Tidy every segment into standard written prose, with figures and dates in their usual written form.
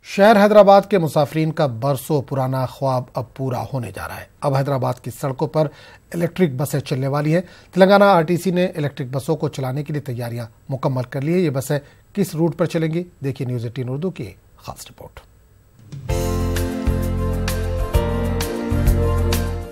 शहर हैदराबाद के मुसाफिरीन का बरसों पुराना ख्वाब अब पूरा होने जा रहा है। अब हैदराबाद की सड़कों पर इलेक्ट्रिक बसें चलने वाली हैं। तेलंगाना आरटीसी ने इलेक्ट्रिक बसों को चलाने के लिए तैयारियां मुकम्मल कर ली है। ये बसें किस रूट पर चलेंगी, देखिए न्यूज़ 18 उर्दू की खास report.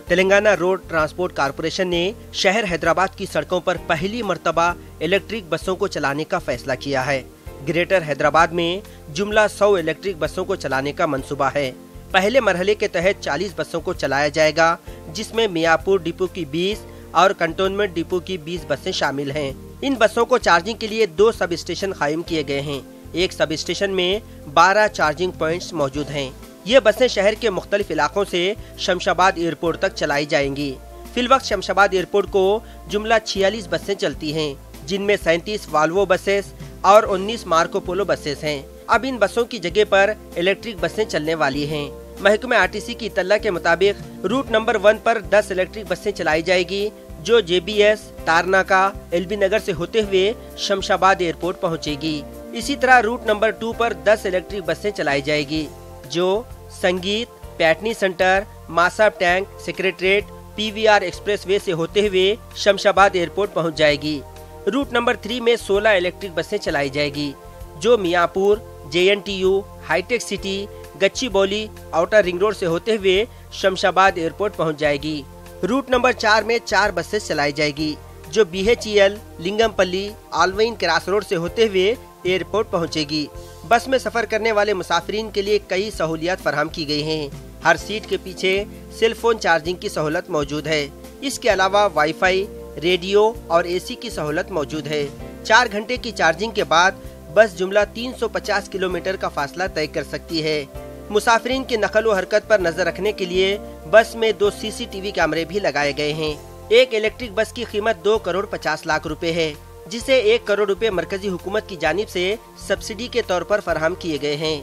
Telangana road transport corporation ने शहर हैदराबाद की सड़कों पर पहली मर्तबा इलेक्ट्रिक बसों को चलाने का फैसला किया है। ग्रेटर हैदराबाद में जुमला 100 इलेक्ट्रिक बसों को चलाने का मंसूबा है। पहले मरहले के तहत 40 बसों को चलाया जाएगा, जिसमें मियापुर डिपो की 20 और कंटोनमेंट डिपो की 20 बसें शामिल हैं। इन बसों को चार्जिंग के लिए 2 सब स्टेशन कायम किए गए हैं। एक सब स्टेशन में 12 चार्जिंग पॉइंट्स मौजूद हैं। ये बसें शहर के मुख्तलिफ इलाकों से शमशाबाद एयरपोर्ट तक चलाई जाएंगी। फिलवक्त शमशाबाद एयरपोर्ट को जुमला 46 बसें चलती हैं, जिनमें 37 वाल्वो बसेस और 19 मार्को पोलो बसेस हैं। अब इन बसों की जगह पर इलेक्ट्रिक बसें चलने वाली हैं। महकमे आरटीसी की इत्तला के मुताबिक रूट नंबर 1 पर 10 इलेक्ट्रिक बसें चलाई जाएगी, जो JBS, तारनाका, LB नगर से होते हुए शमशाबाद एयरपोर्ट पहुंचेगी। इसी तरह रूट नंबर 2 पर 10 इलेक्ट्रिक बसें चलाई जाएगी, जो Sangeet, Patny center, Masab tank, secretariat, PVR express way से होते हुए शमशाबाद एयरपोर्ट पहुंच जाएगी। रूट नंबर 3 में 16 इलेक्ट्रिक बसें चलाई जाएगी, जो मियापुर, JNTU, हाईटेक City, Gachibowli, outer ring road से होते हुए शमशाबाद एयरपोर्ट पहुंच जाएगी। रूट नंबर 4 में 4 बसेस चलाई जाएगी, जो BHEL, लिंगमपल्ली, आलवइन क्रॉस रोड से होते हुए एयरपोर्ट पहुंचेगी। बस में सफर करने वाले मुसाफिरीन के लिए कई सहूलियात फराहम की गई हैं। हर सीट के पीछे सेल फोन चार्जिंग की सहूलत मौजूद है। इसके अलावा वाईफाई, रेडियो और AC की सहूलत मौजूद है। 4 घंटे की चार्जिंग के बाद बस जुमला 350 किलोमीटर का फासला तय कर सकती है। मुसाफिरीन की नकल व हरकत पर नजर रखने के लिए बस में 2 CCTV कैमरे भी लगाए गए हैं। एक इलेक्ट्रिक बस की कीमत 2 करोड़ 50 लाख रुपए है, जिसे 1 करोड़ रुपए मरकजी हुकूमत की जानिब से सब्सिडी के तौर पर फराहम किए गए हैं।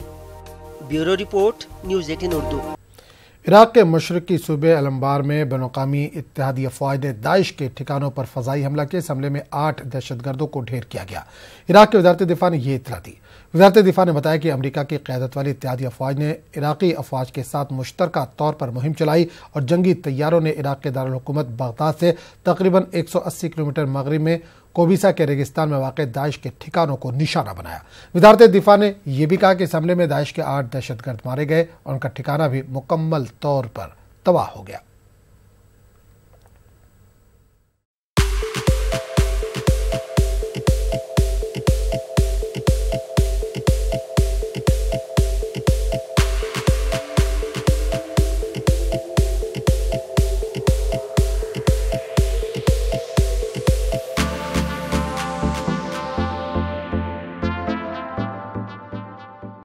Bureau report, news 18 Urdu. Iraq के मशरकी सूबे अलम्बार में बैनुल-अक़वामी इत्तेहादी अफ़वाज ने दाइश के ठिकानों पर फ़ज़ाई हमला किया। इस हमले में 8 दहशतगर्दों को ढेर किया गया। इराक की वज़ारत दिफ़ा ने यह इत्तला दी। वज़ारत दिफ़ा ने बताया कि अमरीका की क़यादत वाली इत्तेहादी अफ़वाज ने इराक़ी अफ़वाज के साथ मुश्तरका तौर पर मुहिम चलाई और जंगी तैयारों ने इराक के दारुल हुकूमत बगदाद से तकरीबन 180 किलोमीटर मगरिब में कोबिसा के रेगिस्तान में वाक़ दाइश के ठिकानों को निशाना बनाया। वज़ारत दिफ़ा ने यह भी कहा कि इस हमले में दाइश के 8 दहशतगर्द मारे गए और उनका ठिकाना भी मुकम्मल तौर पर तबाह हो गया।